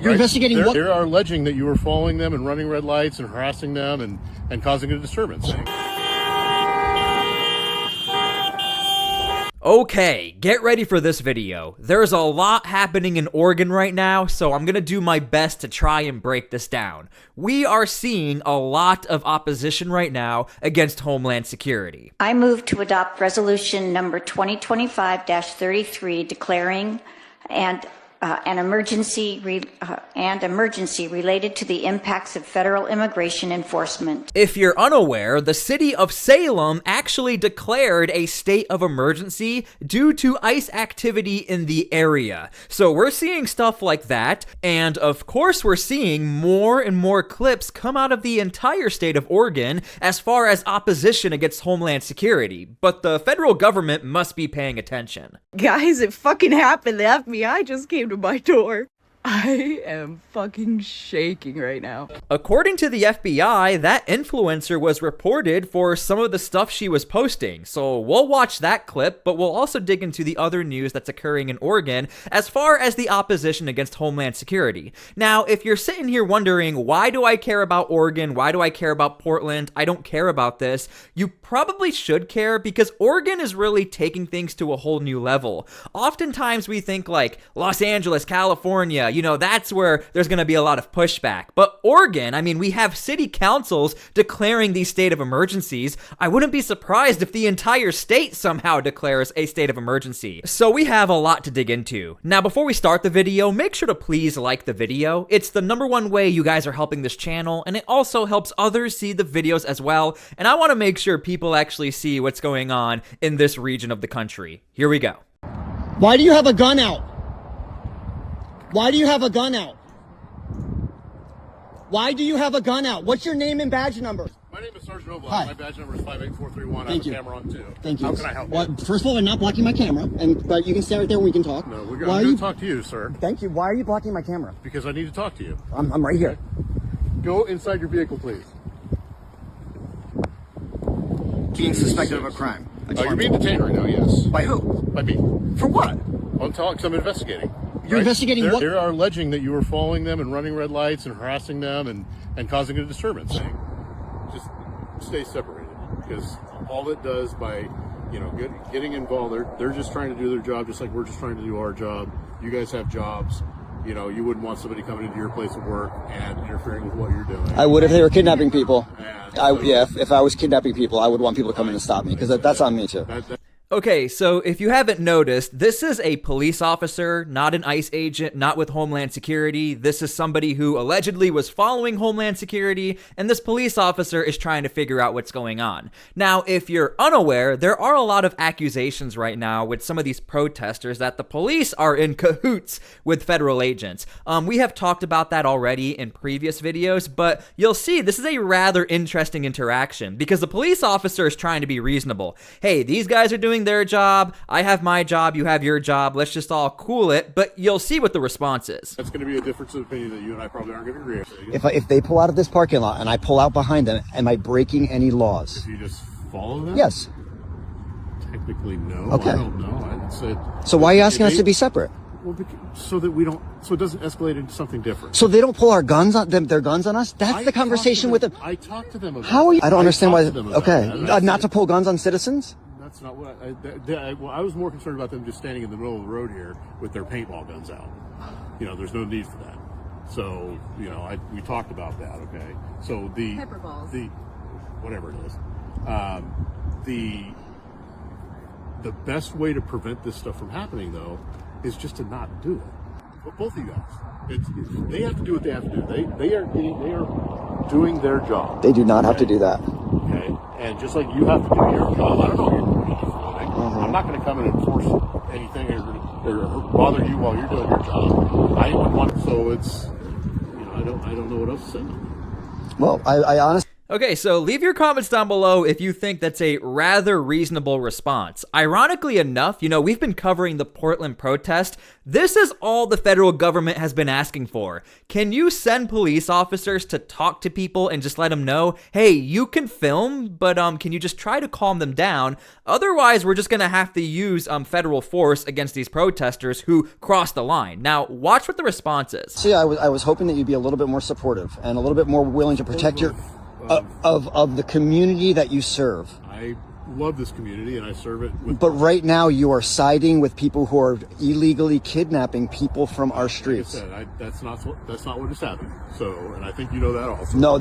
You're investigating what? They are alleging that you were following them and running red lights and harassing them and causing a disturbance. Okay, get ready for this video. There's a lot happening in Oregon right now, so I'm gonna do my best to try and break this down. We are seeing a lot of opposition right now against Homeland Security. I move to adopt resolution number 2025-33 declaring an emergency related to the impacts of federal immigration enforcement. If you're unaware, the city of Salem actually declared a state of emergency due to ICE activity in the area. So we're seeing stuff like that, and of course we're seeing more and more clips come out of the entire state of Oregon as far as opposition against Homeland Security, but the federal government must be paying attention. Guys, it fucking happened. The FBI just came to my door. I am fucking shaking right now. According to the FBI, that influencer was reported for some of the stuff she was posting, so we'll watch that clip, but we'll also dig into the other news that's occurring in Oregon as far as the opposition against Homeland Security. Now, if you're sitting here wondering, why do I care about Oregon? Why do I care about Portland? I don't care about this. You probably should care because Oregon is really taking things to a whole new level. Oftentimes we think like Los Angeles, California, you know, that's where there's going to be a lot of pushback. But Oregon, I mean, we have city councils declaring these state of emergencies. I wouldn't be surprised if the entire state somehow declares a state of emergency. So we have a lot to dig into. Now, before we start the video, make sure to please like the video. It's the #1 way you guys are helping this channel, and it also helps others see the videos as well. And I want to make sure people actually see what's going on in this region of the country. Here we go. Why do you have a gun out? Why do you have a gun out? Why do you have a gun out? What's your name and badge number? My name is Sergeant Oblack. Hi. My badge number is 58431. Thank you. I have a camera on too. Thank you. How can I help Well, you? first of all, I'm not blocking my camera, but you can stay right there and we can talk. No, Why I'm are going you? to talk to you, sir, Thank you. Why are you blocking my camera? because I need to talk to you. I'm right here. Go inside your vehicle, please. Being suspected of a crime. Oh, you're being detained right now, yes. By who? By me. For what? I'm telling because I'm investigating. You're investigating They what? are alleging that you were following them and running red lights and harassing them and causing a disturbance. Just stay separated, because all it does by, you know, getting involved, they're just trying to do their job, just like we're just trying to do our job. You guys have jobs. You know, you wouldn't want somebody coming into your place of work and interfering with what you're doing. I would if they were kidnapping people. And Yeah, if I was kidnapping people, I would want people to come in and stop me, because that's on me too. Okay, so if you haven't noticed, this is a police officer, not an ICE agent, not with Homeland Security. This is somebody who allegedly was following Homeland Security, and this police officer is trying to figure out what's going on. Now, if you're unaware, there are a lot of accusations right now with some of these protesters that the police are in cahoots with federal agents. We have talked about that already in previous videos, but you'll see this is a rather interesting interaction because the police officer is trying to be reasonable. Hey, these guys are doing their job, I have my job, you have your job, let's just all cool it, but you'll see what the response is. That's going to be a difference of opinion that you and I probably aren't going to agree with. If they pull out of this parking lot and I pull out behind them, am I breaking any laws? If you just follow them? Yes. Technically, no. Okay. I don't know. I'd say, So why are you asking us to be separate? Well, so that we don't, so it doesn't escalate into something different. So they don't pull our guns on them, their guns on us? That's the conversation with them. I talked to them about How are you? that. I don't understand why. talked to them about Okay, that. That's not it. to pull guns on citizens. That's not what I was more concerned about them just standing in the middle of the road here with their paintball guns out. You know, there's no need for that. So, you know, we talked about that. Okay. So the Pepper balls. Whatever it is, the best way to prevent this stuff from happening though is just to not do it. But both of you guys, they have to do what they have to do. They are doing their job. They do not have to do that. Okay, and just like you have to do your job, I don't know what you're doing for a living. I'm not going to come in and enforce anything or bother you while you're doing your job. I wouldn't want, so it's, you know, I don't know what else to say. Well, I honestly. Okay, so leave your comments down below if you think that's a rather reasonable response. Ironically enough, we've been covering the Portland protest. This is all the federal government has been asking for. Can you send police officers to talk to people and just let them know, hey, you can film, but can you just try to calm them down? Otherwise, we're just going to have to use federal force against these protesters who crossed the line. Now, watch what the response is. See, I was hoping that you'd be a little bit more supportive and a little bit more willing to protect your of the community that you serve. I love this community and I serve it with. But right now you are siding with people who are illegally kidnapping people from our streets. Like I said, that's not what has happened. So, and I think you know that also. No,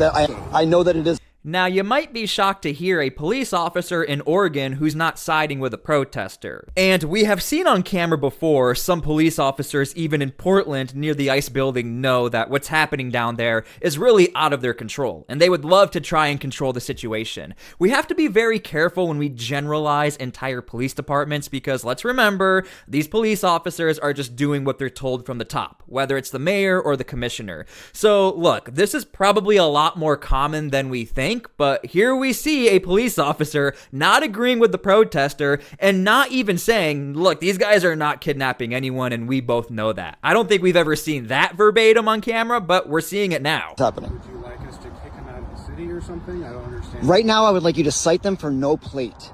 I know that it is. Now, you might be shocked to hear a police officer in Oregon who's not siding with a protester. And we have seen on camera before, some police officers, even in Portland, near the ICE building, know that what's happening down there is really out of their control, and they would love to try and control the situation. We have to be very careful when we generalize entire police departments, because let's remember, these police officers are just doing what they're told from the top, whether it's the mayor or the commissioner. So, look, this is probably a lot more common than we think, but here we see a police officer not agreeing with the protester and not even saying, look, these guys are not kidnapping anyone and we both know that. I don't think we've ever seen that verbatim on camera, but we're seeing it now. It's happening. Would you like us to kick them out of the city or something? I don't understand. Right now, I would like you to cite them for no plate.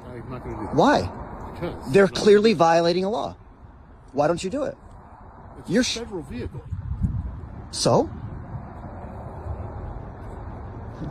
I'm not going to do that. Why? Because They're clearly violating a law. Why don't you do it? it's a federal vehicle. So?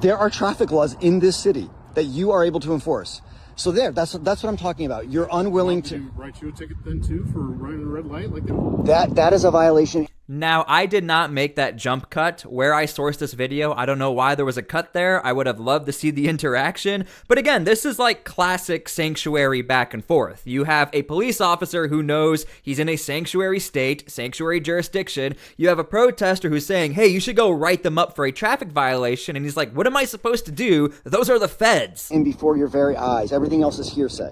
There are traffic laws in this city that you are able to enforce. So that's what I'm talking about. You're unwilling to write you a ticket then too for running a red light like that. That is a violation. Now, I did not make that jump cut where I sourced this video. I don't know why there was a cut there. I would have loved to see the interaction. But again, this is like classic sanctuary back and forth. You have a police officer who knows he's in a sanctuary state, sanctuary jurisdiction. You have a protester who's saying, hey, you should go write them up for a traffic violation. And he's like, what am I supposed to do? Those are the feds. And before your very eyes, everything else is hearsay.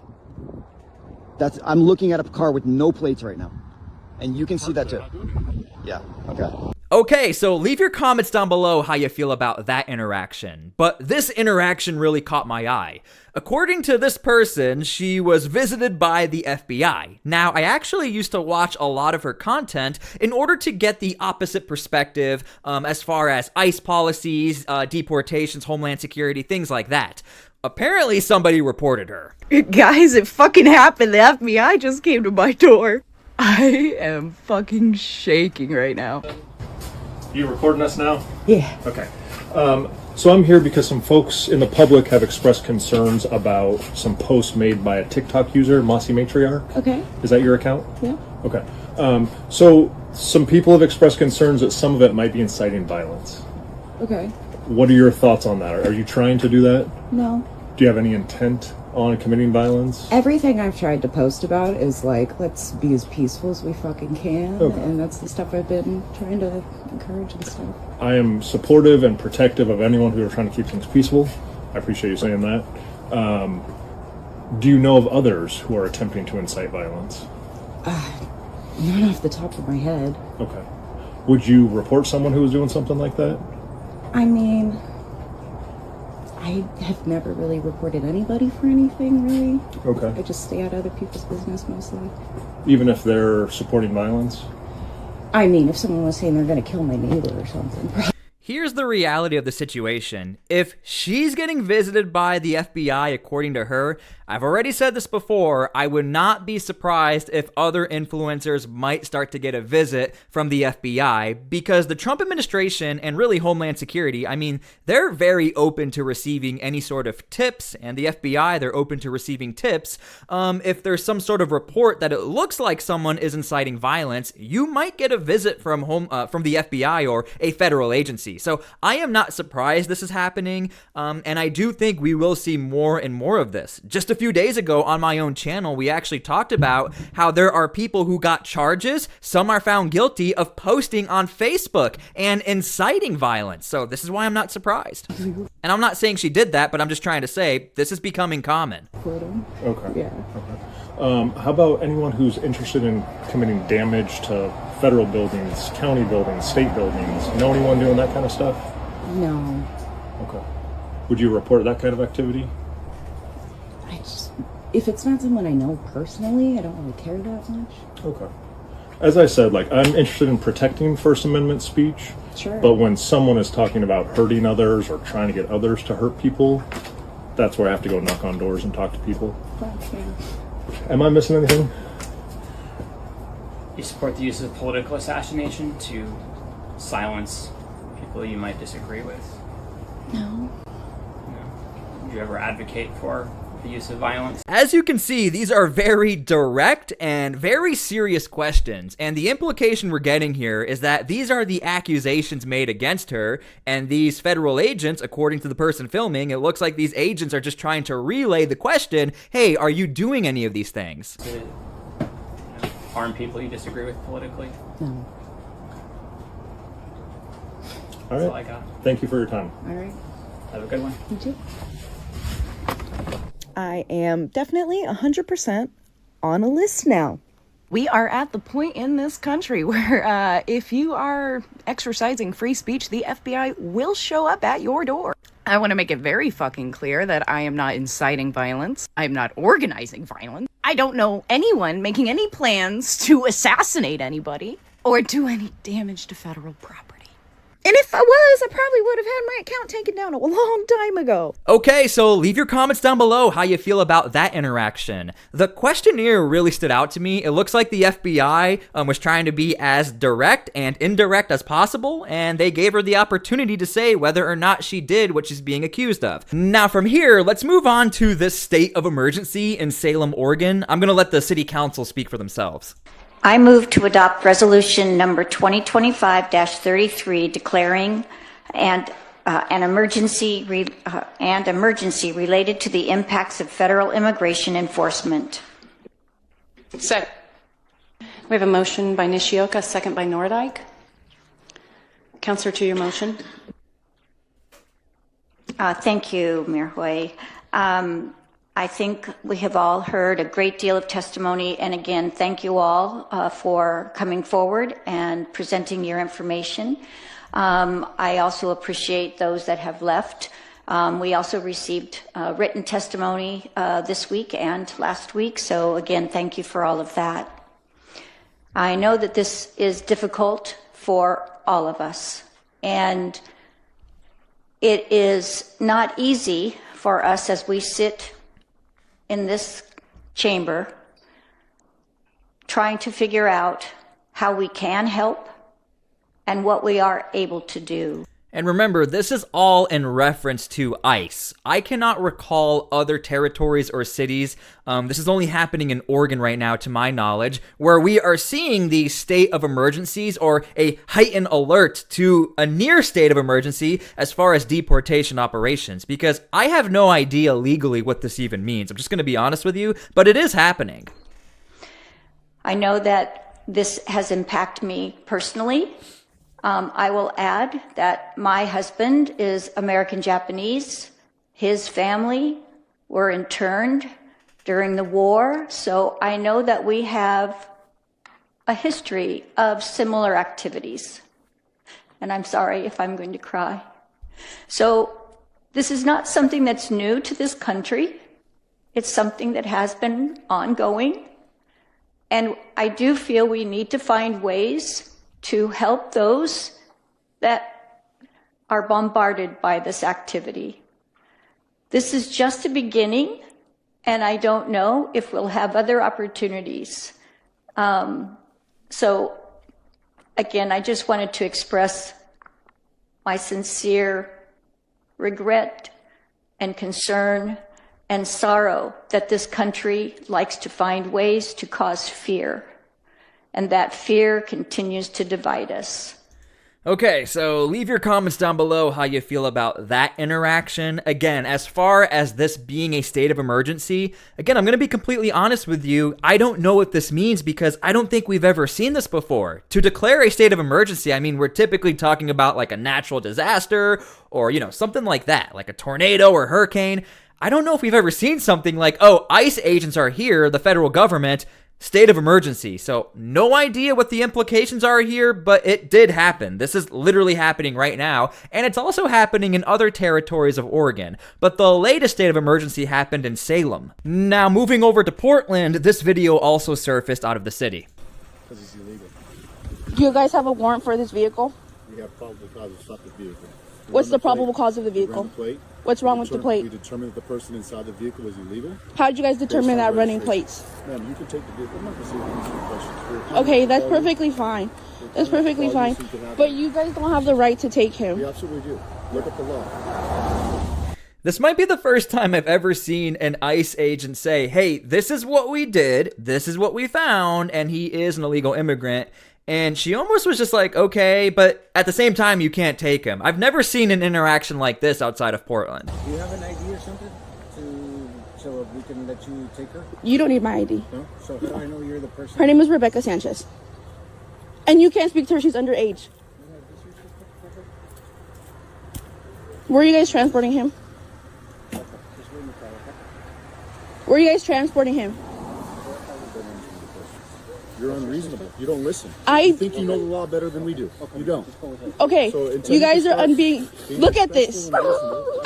I'm looking at a car with no plates right now. And you can see that too. Yeah, okay. Okay, so leave your comments down below how you feel about that interaction. But this interaction really caught my eye. According to this person, she was visited by the FBI. Now, I actually used to watch a lot of her content in order to get the opposite perspective as far as ICE policies, deportations, homeland security, things like that. Apparently, somebody reported her. Guys, it fucking happened. The FBI just came to my door. I am fucking shaking right now. You recording us now? Yeah. Okay. So I'm here because some folks in the public have expressed concerns about some posts made by a TikTok user, Mossy Matriarch. Okay. Is that your account? Yeah. Okay. So some people have expressed concerns that some of it might be inciting violence. Okay. What are your thoughts on that? Are you trying to do that? No. Do you have any intent on committing violence? Everything I've tried to post about is like, let's be as peaceful as we fucking can. Okay. And that's the stuff I've been trying to encourage and stuff. I am supportive and protective of anyone who are trying to keep things peaceful. I appreciate you saying that. Do you know of others who are attempting to incite violence? Not off the top of my head. Okay. Would you report someone who was doing something like that? I mean, I have never really reported anybody for anything, really. Okay. I just stay out of other people's business mostly. Even if they're supporting violence? I mean, if someone was saying they're going to kill my neighbor or something. Here's the reality of the situation. If she's getting visited by the FBI, according to her, I've already said this before, I would not be surprised if other influencers might start to get a visit from the FBI, because the Trump administration and really Homeland Security, I mean, they're very open to receiving any sort of tips, and the FBI, they're open to receiving tips. If there's some sort of report that it looks like someone is inciting violence, you might get a visit from the FBI or a federal agency. So I am not surprised this is happening, and I do think we will see more and more of this. Just a few days ago on my own channel, we actually talked about how there are people who got charges, some are found guilty of posting on Facebook and inciting violence. So this is why I'm not surprised. And I'm not saying she did that, but I'm just trying to say this is becoming common. Okay. Yeah. Okay. How about anyone who's interested in committing damage to federal buildings, county buildings, state buildings? Know anyone doing that kind of stuff? No. Okay. Would you report that kind of activity? If it's not someone I know personally, I don't really care that much. Okay. As I said, like, I'm interested in protecting First Amendment speech. Sure. But when someone is talking about hurting others or trying to get others to hurt people, that's where I have to go knock on doors and talk to people. Okay. Am I missing anything? You support the use of political assassination to silence people you might disagree with? No. No. Would you ever advocate for the use of violence? As you can see, these are very direct and very serious questions, and the implication we're getting here is that these are the accusations made against her, and these federal agents, according to the person filming, it looks like these agents are just trying to relay the question, hey, are you doing any of these things? To harm people you disagree with politically? No. All That's all right. I got. Thank you for your time. All right. Have a good one. You too. I am definitely 100% on a list now. We are at the point in this country where if you are exercising free speech, the FBI will show up at your door. I want to make it very fucking clear that I am not inciting violence. I'm not organizing violence. I don't know anyone making any plans to assassinate anybody or do any damage to federal property. And if I was, I probably would have had my account taken down a long time ago. Okay, so leave your comments down below how you feel about that interaction. The questionnaire really stood out to me. It looks like the FBI was trying to be as direct and indirect as possible, and they gave her the opportunity to say whether or not she did what she's being accused of. Now from here, let's move on to this state of emergency in Salem, Oregon. I'm gonna let the city council speak for themselves. I move to adopt resolution number 2025-33 declaring an emergency related to the impacts of federal immigration enforcement. Second. We have a motion by Nishioka, second by Nordike. Counselor, to your motion. Thank you, Mayor Hoy. I think we have all heard a great deal of testimony, and again, thank you all for coming forward and presenting your information. I also appreciate those that have left. We also received written testimony this week and last week, so again, thank you for all of that. I know that this is difficult for all of us, and it is not easy for us as we sit in this chamber trying to figure out how we can help and what we are able to do. And remember, this is all in reference to ICE. I cannot recall other territories or cities, this is only happening in Oregon right now to my knowledge, where we are seeing the state of emergencies or a heightened alert to a near state of emergency as far as deportation operations, because I have no idea legally what this even means. I'm just going to be honest with you, but it is happening. I know that this has impacted me personally. I will add that my husband is American Japanese. His family were interned during the war, so I know that we have a history of similar activities. And I'm sorry if I'm going to cry. So this is not something that's new to this country. It's something that has been ongoing. And I do feel we need to find ways to help those that are bombarded by this activity. This is just a beginning, and I don't know if we'll have other opportunities. So again, I just wanted to express my sincere regret and concern and sorrow that this country likes to find ways to cause fear. And that fear continues to divide us. Okay, so leave your comments down below how you feel about that interaction. Again, as far as this being a state of emergency, again, I'm going to be completely honest with you. I don't know what this means because I don't think we've ever seen this before. To declare a state of emergency, I mean, we're typically talking about like a natural disaster or, you know, something like that, like a tornado or hurricane. I don't know if we've ever seen something like, oh, ICE agents are here, the federal government, state of emergency. So no idea what the implications are here, but it did happen. This is literally happening right now, and it's also happening in other territories of Oregon. But the latest state of emergency happened in Salem. Now, moving over to Portland, this video also surfaced out of the city. Because it's illegal. Do you guys have a warrant for this vehicle? We have probable cause to stop the vehicle. What's the probable cause of the vehicle? What's wrong with the plate? We determined that the person inside the vehicle was illegal. How did you guys determine that running plates? Ma'am, you can take the vehicle. I'm not going to see if you answer questions. Okay, that's perfectly fine. That's perfectly fine. But you guys don't have the right to take him. We absolutely do. Look at the law. This might be the first time I've ever seen an ICE agent say, hey, this is what we did, this is what we found, and he is an illegal immigrant. And she almost was just like, okay, but at the same time, you can't take him. I've never seen an interaction like this outside of Portland. Do you have an ID or something so we can let you take her? You don't need my ID. No? So how do I know you're the person? Her name is Rebecca Sanchez. And you can't speak to her, she's underage. Where are you guys transporting him? Where are you guys transporting him? You're unreasonable. You don't listen. I think you know the law better than we do. You don't. Okay, So you guys are being. Look at this.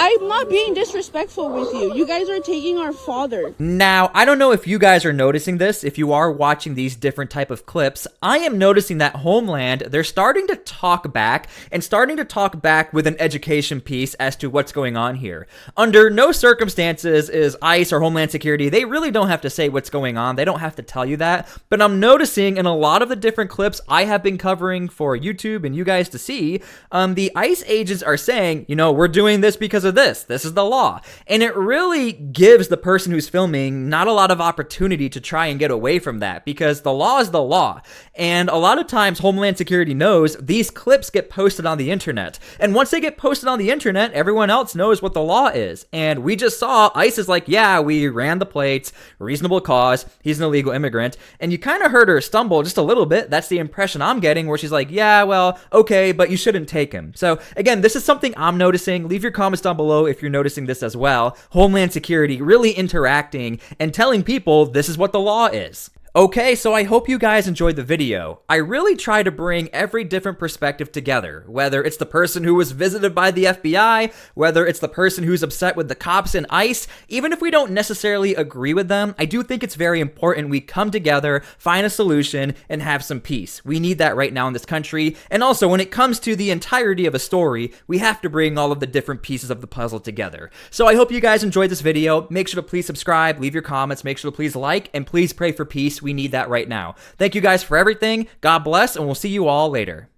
I'm not being disrespectful with you. You guys are taking our father. Now, I don't know if you guys are noticing this, if you are watching these different type of clips. I am noticing that Homeland, they're starting to talk back, and starting to talk back with an education piece as to what's going on here. Under no circumstances is ICE or Homeland Security, they really don't have to say what's going on. They don't have to tell you that. But I'm noticing in a lot of the different clips I have been covering for YouTube and you guys to see, the ICE agents are saying, you know, we're doing this because of this. This is the law. And it really gives the person who's filming not a lot of opportunity to try and get away from that, because the law is the law. And a lot of times Homeland Security knows these clips get posted on the internet. And once they get posted on the internet, everyone else knows what the law is. And we just saw ICE is like, yeah, we ran the plates, reasonable cause, he's an illegal immigrant. And you kind of heard her stumble just a little bit. That's the impression I'm getting, where she's like, yeah, well, okay, but you shouldn't take him. So again, this is something I'm noticing. Leave your comments down below if you're noticing this as well. Homeland Security really interacting and telling people this is what the law is. Okay, so I hope you guys enjoyed the video. I really try to bring every different perspective together, whether it's the person who was visited by the FBI, whether it's the person who's upset with the cops and ICE. Even if we don't necessarily agree with them, I do think it's very important we come together, find a solution, and have some peace. We need that right now in this country. And also, when it comes to the entirety of a story, we have to bring all of the different pieces of the puzzle together. So I hope you guys enjoyed this video. Make sure to please subscribe, leave your comments, make sure to please like, and please pray for peace. We need that right now. Thank you guys for everything. God bless, and we'll see you all later.